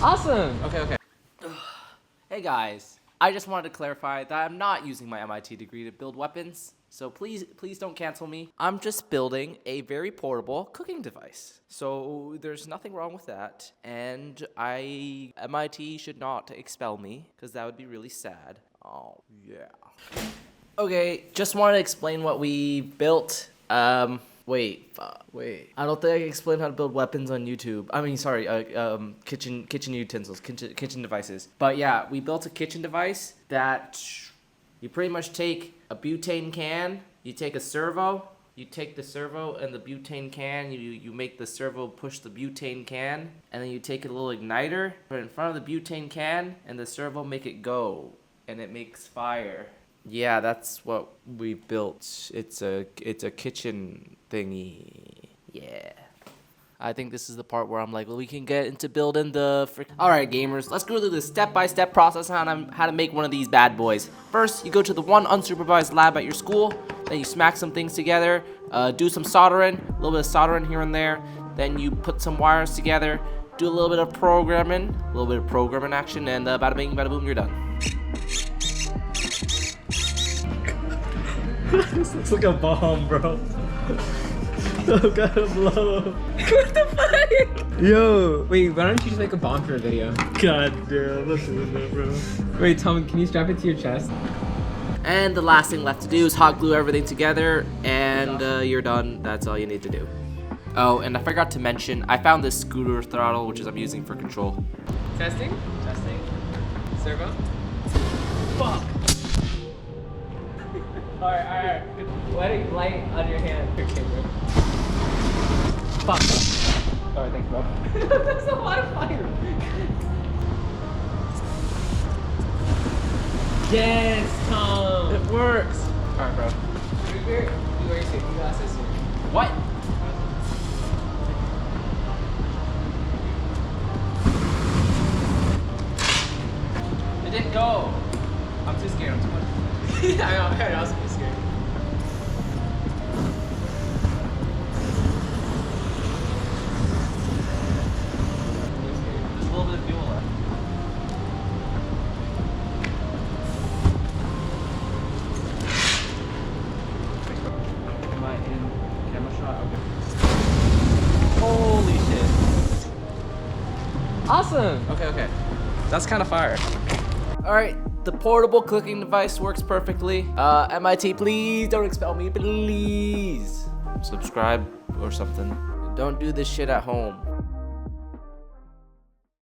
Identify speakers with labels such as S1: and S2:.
S1: Awesome. Okay.
S2: Hey guys, I just wanted to clarify that I'm not using my MIT degree to build weapons, so please don't cancel me. I'm just building a very portable cooking device. So there's nothing wrong with that, and MIT should not expel me, because that would be really sad. Oh, yeah. Okay, just wanted to explain what we built. Wait. I don't think I can explain how to build weapons on YouTube. I mean, sorry, kitchen utensils, kitchen devices. But yeah, we built a kitchen device that you pretty much take a butane can, you take a servo, you take the servo and the butane can, you make the servo push the butane can, and then you take a little igniter, put it in front of the butane can, and the servo make it go, and it makes fire. Yeah, that's what we built. It's a kitchen thingy. Yeah. I think this is the part where I'm like, well, we can get into building the Alright gamers, let's go through the step-by-step process on how to make one of these bad boys. First, you go to the one unsupervised lab at your school, then you smack some things together, do some soldering, a little bit of soldering here and there, then you put some wires together, do a little bit of programming action, and bada bing, bada boom, you're done.
S1: This looks like a bomb, bro. I'm gonna blow.
S3: What the fuck?
S1: Yo.
S3: Wait, why don't you just make a bomb for a video?
S1: God damn, listen to that, bro.
S3: Wait, Tom, can you strap it to your chest?
S2: And the last thing left to do is hot glue everything together, and you're done. That's all you need to do. Oh, and I forgot to mention, I found this scooter throttle, which is I'm using for control.
S3: Testing? Servo?
S2: Fuck!
S3: Alright. Let it light on your hand. Okay, bro.
S2: Fuck!
S3: Alright, thanks, bro. That's a lot of fire. Yes, Tom!
S2: It works!
S3: Alright, bro. You wear your safety glasses here.
S2: What? It didn't go!
S3: I'm too scared, I'm too much. I was pretty scared.
S2: There's a little bit of fuel left. Am I in camera shot? Okay. Holy shit.
S1: Awesome.
S2: Okay. That's kind of fire. Alright, the portable cooking device works perfectly. MIT, please don't expel me, please. Subscribe or something. Don't do this shit at home.